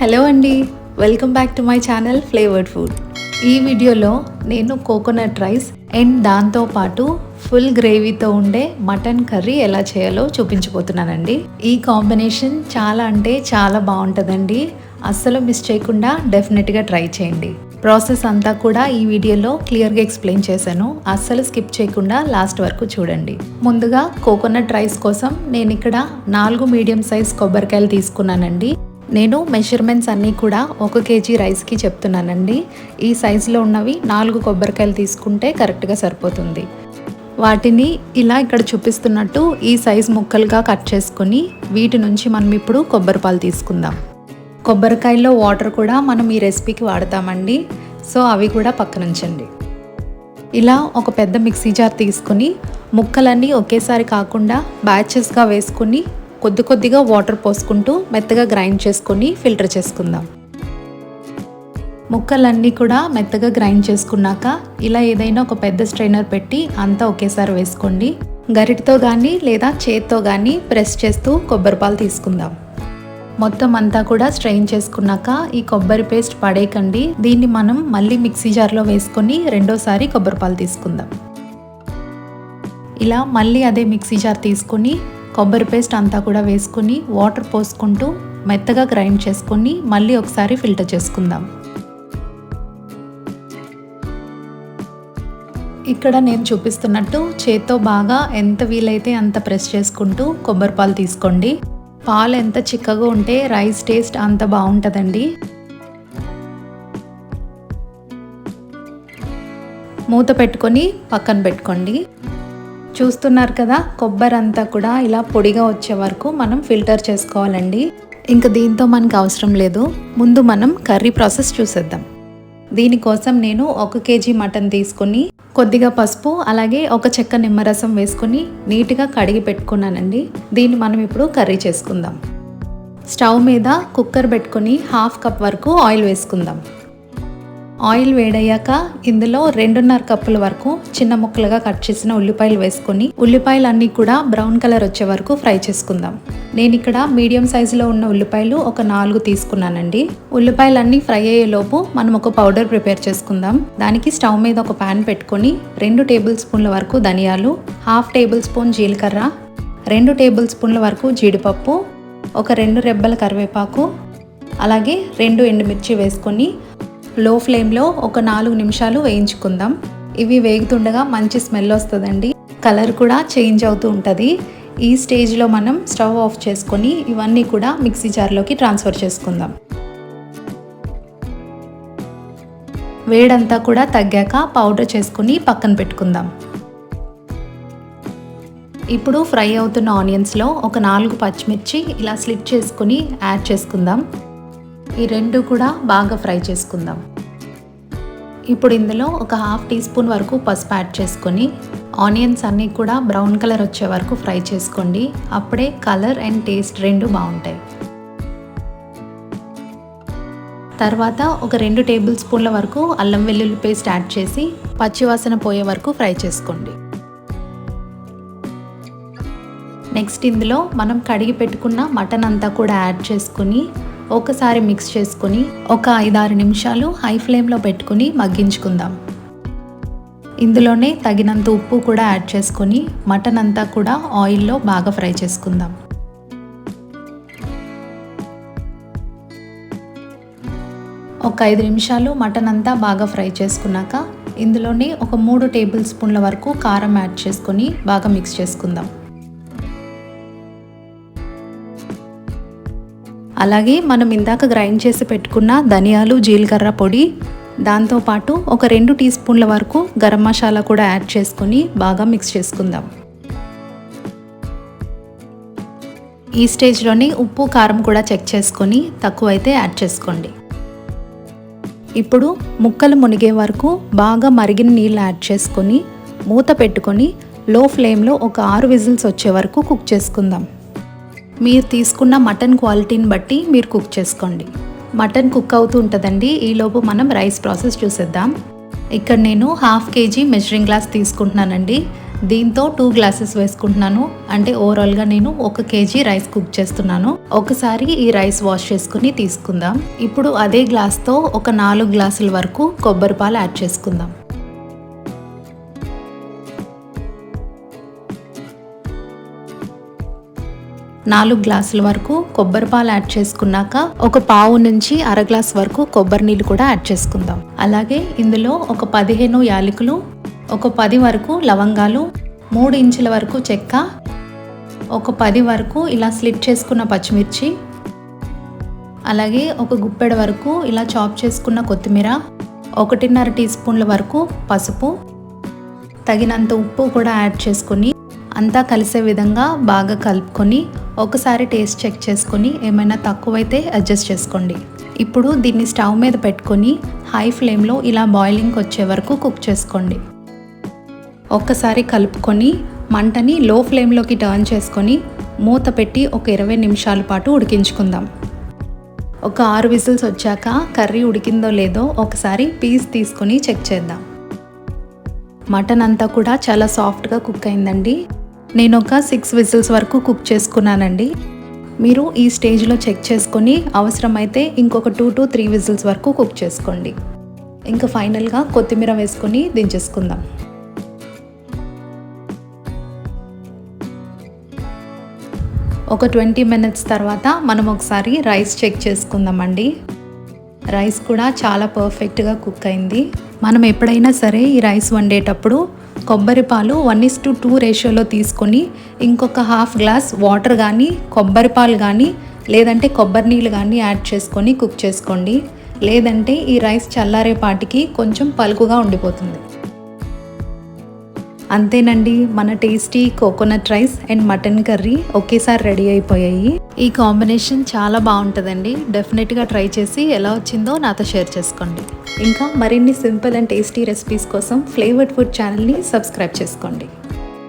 Hello అండి, welcome back to my channel flavoured food. ఈ వీడియోలో నేను కోకోనట్ రైస్ అండ్ దాంతో పాటు ఫుల్ గ్రేవీతో ఉండే మటన్ కర్రీ ఎలా చేయాలో చూపించబోతున్నానండి. ఈ కాంబినేషన్ చాలా అంటే చాలా బాగుంటుందండి. అస్సలు మిస్ చేయకుండా డెఫినెట్గా ట్రై చేయండి. ప్రాసెస్ అంతా కూడా ఈ వీడియోలో క్లియర్గా ఎక్స్ప్లెయిన్ చేశాను. అస్సలు స్కిప్ చేయకుండా లాస్ట్ వరకు చూడండి. ముందుగా కోకోనట్ రైస్ కోసం నేను ఇక్కడ 4 మీడియం సైజ్ కొబ్బరికాయలు తీసుకున్నానండి. నేను మెజర్మెంట్స్ అన్నీ కూడా 1 కేజీ రైస్కి చెప్తున్నానండి. ఈ సైజులో ఉన్నవి 4 కొబ్బరికాయలు తీసుకుంటే కరెక్ట్గా సరిపోతుంది. వాటిని ఇలా ఇక్కడ చూపిస్తున్నట్టు ఈ సైజ్ ముక్కలుగా కట్ చేసుకొని వీటి నుంచి మనం ఇప్పుడు కొబ్బరి పాలు తీసుకుందాం. కొబ్బరికాయల్లో వాటర్ కూడా మనం ఈ రెసిపీకి వాడతామండి. సో అవి కూడా పక్కనుంచండి. ఇలా ఒక పెద్ద మిక్సీ జార్ తీసుకొని ముక్కలన్నీ ఒకేసారి కాకుండా బ్యాచెస్గా వేసుకొని కొద్ది కొద్దిగా వాటర్ పోసుకుంటూ మెత్తగా గ్రైండ్ చేసుకొని ఫిల్టర్ చేసుకుందాం. ముక్కలన్నీ కూడా మెత్తగా గ్రైండ్ చేసుకున్నాక ఇలా ఏదైనా ఒక పెద్ద స్ట్రైనర్ పెట్టి అంతా ఒకేసారి వేసుకోండి. గరిటతో కానీ లేదా చేత్తో కానీ ప్రెస్ చేస్తూ కొబ్బరి పాలు తీసుకుందాం. మొత్తం అంతా కూడా స్ట్రెయిన్ చేసుకున్నాక ఈ కొబ్బరి పేస్ట్ పడేయకండి. దీన్ని మనం మళ్ళీ మిక్సీ జార్లో వేసుకొని రెండోసారి కొబ్బరి పాలు తీసుకుందాం. ఇలా మళ్ళీ అదే మిక్సీ జార్ తీసుకొని కొబ్బరి పేస్ట్ అంతా కూడా వేసుకొని వాటర్ పోసుకుంటూ మెత్తగా గ్రైండ్ చేసుకొని మళ్ళీ ఒకసారి ఫిల్టర్ చేసుకుందాం. ఇక్కడ నేను చూపిస్తున్నట్టు చేత్తో బాగా ఎంత వీలైతే అంత ప్రెస్ చేసుకుంటూ కొబ్బరి పాలు తీసుకోండి. పాలు ఎంత చిక్కగా ఉంటే రైస్ టేస్ట్ అంత బాగుంటుందండి. మూత పెట్టుకొని పక్కన పెట్టుకోండి. చూస్తున్నారు కదా, కొబ్బరి అంతా కూడా ఇలా పొడిగా వచ్చే వరకు మనం ఫిల్టర్ చేసుకోవాలండి. ఇంకా దీంతో మనకు అవసరం లేదు. ముందు మనం కర్రీ ప్రాసెస్ చూసేద్దాం. దీనికోసం నేను 1 కేజీ మటన్ తీసుకొని కొద్దిగా పసుపు అలాగే ఒక చెక్క నిమ్మరసం వేసుకొని నీట్గా కడిగి పెట్టుకున్నానండి. దీన్ని మనం ఇప్పుడు కర్రీ చేసుకుందాం. స్టవ్ మీద కుక్కర్ పెట్టుకొని 1/2 కప్ వరకు ఆయిల్ వేసుకుందాం. ఆయిల్ వేడయ్యాక ఇందులో 2.5 కప్పుల వరకు చిన్న ముక్కలుగా కట్ చేసిన ఉల్లిపాయలు వేసుకొని ఉల్లిపాయలన్నీ కూడా బ్రౌన్ కలర్ వచ్చే వరకు ఫ్రై చేసుకుందాం. నేను ఇక్కడ మీడియం సైజులో ఉన్న ఉల్లిపాయలు ఒక 4 తీసుకున్నానండి. ఉల్లిపాయలన్నీ ఫ్రై అయ్యేలోపు మనం ఒక పౌడర్ ప్రిపేర్ చేసుకుందాం. దానికి స్టవ్ మీద ఒక ప్యాన్ పెట్టుకొని 2 టేబుల్ స్పూన్ల వరకు ధనియాలు, 1/2 టేబుల్ స్పూన్ జీలకర్ర, 2 టేబుల్ స్పూన్ల వరకు జీడిపప్పు, ఒక 2 రెబ్బల కరివేపాకు, అలాగే 2 ఎండుమిర్చి వేసుకొని లో ఫ్లేమ్లో ఒక 4 నిమిషాలు వేయించుకుందాం. ఇవి వేగుతుండగా మంచి స్మెల్ వస్తుందండి. కలర్ కూడా చేంజ్ అవుతూ ఉంటుంది. ఈ స్టేజ్లో మనం స్టవ్ ఆఫ్ చేసుకొని ఇవన్నీ కూడా మిక్సీ జార్లోకి ట్రాన్స్ఫర్ చేసుకుందాం. వేడంతా కూడా తగ్గాక పౌడర్ చేసుకొని పక్కన పెట్టుకుందాం. ఇప్పుడు ఫ్రై అవుతున్న ఆనియన్స్లో ఒక 4 పచ్చిమిర్చి ఇలా స్లిట్ చేసుకొని యాడ్ చేసుకుందాం. ఈ 2 కూడా బాగా ఫ్రై చేసుకుందాం. ఇప్పుడు ఇందులో ఒక 1/2 టీ స్పూన్ వరకు పసుపు యాడ్ చేసుకొని ఆనియన్స్ అన్నీ కూడా బ్రౌన్ కలర్ వచ్చే వరకు ఫ్రై చేసుకోండి. అప్పుడే కలర్ అండ్ టేస్ట్ 2 బాగుంటాయి. తర్వాత ఒక 2 టేబుల్ స్పూన్ల వరకు అల్లం వెల్లుల్లి పేస్ట్ యాడ్ చేసి పచ్చివాసన పోయే వరకు ఫ్రై చేసుకోండి. నెక్స్ట్ ఇందులో మనం కడిగి పెట్టుకున్న మటన్ అంతా కూడా యాడ్ చేసుకొని ఒకసారి మిక్స్ చేసుకొని ఒక 5-6 నిమిషాలు హై ఫ్లేమ్లో పెట్టుకుని మగ్గించుకుందాం. ఇందులోనే తగినంత ఉప్పు కూడా యాడ్ చేసుకొని మటన్ అంతా కూడా ఆయిల్లో బాగా ఫ్రై చేసుకుందాం. ఒక 5 నిమిషాలు మటన్ అంతా బాగా ఫ్రై చేసుకున్నాక ఇందులోనే ఒక 3 టేబుల్ స్పూన్ల వరకు కారం యాడ్ చేసుకొని బాగా మిక్స్ చేసుకుందాం. అలాగే మనం ఇందాక గ్రైండ్ చేసి పెట్టుకున్న ధనియాలు, జీలకర్ర పొడి, దాంతోపాటు ఒక 2 టీ స్పూన్ల వరకు గరం మసాలా కూడా యాడ్ చేసుకొని బాగా మిక్స్ చేసుకుందాం. ఈ స్టేజ్లోనే ఉప్పు, కారం కూడా చెక్ చేసుకొని తక్కువైతే యాడ్ చేసుకోండి. ఇప్పుడు ముక్కలు మునిగే వరకు బాగా మరిగిన నీళ్ళు యాడ్ చేసుకొని మూత పెట్టుకొని లో ఫ్లేమ్లో ఒక 6 విజిల్స్ వచ్చే వరకు కుక్ చేసుకుందాం. మీరు తీసుకున్న మటన్ క్వాలిటీని బట్టి మీరు కుక్ చేసుకోండి. మటన్ కుక్ అవుతూ ఉంటుందండి. ఈలోపు మనం రైస్ ప్రాసెస్ చూసేద్దాం. ఇక్కడ నేను 1/2 కేజీ మెజరింగ్ గ్లాస్ తీసుకుంటున్నానండి. దీంతో 2 గ్లాసెస్ వేసుకుంటున్నాను. అంటే ఓవరాల్గా నేను 1 kg రైస్ కుక్ చేస్తున్నాను. ఒకసారి ఈ రైస్ వాష్ చేసుకుని తీసుకుందాం. ఇప్పుడు అదే గ్లాస్తో ఒక 4 గ్లాసుల వరకు కొబ్బరి పాలు యాడ్ చేసుకుందాం. నాలుగు గ్లాసుల వరకు కొబ్బరి పాలు యాడ్ చేసుకున్నాక ఒక పావు నుంచి అర గ్లాస్ వరకు కొబ్బరి నీళ్ళు కూడా యాడ్ చేసుకుందాం. అలాగే ఇందులో ఒక 15 యాలకులు, ఒక 10 వరకు లవంగాలు, 3 ఇంచుల వరకు చెక్క, ఒక 10 వరకు ఇలా స్లిట్ చేసుకున్న పచ్చిమిర్చి, అలాగే ఒక గుప్పెడ వరకు ఇలా చాప్ చేసుకున్న కొత్తిమీర, 1.5 టీ స్పూన్ల వరకు పసుపు, తగినంత ఉప్పు కూడా యాడ్ చేసుకొని అంతా కలిసే విధంగా బాగా కలుపుకొని ఒకసారి టేస్ట్ చెక్ చేసుకొని ఏమైనా తక్కువైతే అడ్జస్ట్ చేసుకోండి. ఇప్పుడు దీన్ని స్టవ్ మీద పెట్టుకొని హై ఫ్లేమ్లో ఇలా బాయిలింగ్ వచ్చే వరకు కుక్ చేసుకోండి. ఒక్కసారి కలుపుకొని మంటని లో ఫ్లేమ్లోకి టర్న్ చేసుకొని మూత పెట్టి ఒక 20 నిమిషాల పాటు ఉడికించుకుందాం. ఒక 6 విజిల్స్ వచ్చాక కర్రీ ఉడికిందో లేదో ఒకసారి పీస్ తీసుకొని చెక్ చేద్దాం. మటన్ అంతా కూడా చాలా సాఫ్ట్గా కుక్ అయిందండి. నేను ఒక 6 విజిల్స్ వరకు కుక్ చేసుకున్నానండి. మీరు ఈ స్టేజ్లో చెక్ చేసుకొని అవసరమైతే ఇంకొక 2 to 3 విజిల్స్ వరకు కుక్ చేసుకోండి. ఇంకా ఫైనల్గా కొత్తిమీర వేసుకొని దించేసుకుందాం. ఒక 20 మినిట్స్ తర్వాత మనం ఒకసారి రైస్ చెక్ చేసుకుందామండి. రైస్ కూడా చాలా పర్ఫెక్ట్గా కుక్ అయింది. మనం ఎప్పుడైనా సరే ఈ రైస్ వండేటప్పుడు కొబ్బరి పాలు 1:2 రేషియోలో తీసుకొని ఇంకొక హాఫ్ గ్లాస్ వాటర్ కానీ కొబ్బరి పాలు కానీ లేదంటే కొబ్బరి నీళ్ళు కానీ యాడ్ చేసుకొని కుక్ చేసుకోండి. లేదంటే ఈ రైస్ చల్లారేపాటికి కొంచెం పలుకుగా ఉండిపోతుంది. అంతేనండి, మన tasty coconut rice and mutton curry ఒకేసారి రెడీ అయిపోయాయి. ఈ కాంబినేషన్ చాలా బాగుంటుందండి. డెఫినెట్గా ట్రై చేసి ఎలా వచ్చిందో నాతో షేర్ చేసుకోండి. ఇంకా మరిన్ని సింపుల్ అండ్ టేస్టీ రెసిపీస్ కోసం ఫ్లేవర్డ్ ఫుడ్ ఛానల్ని సబ్స్క్రైబ్ చేసుకోండి.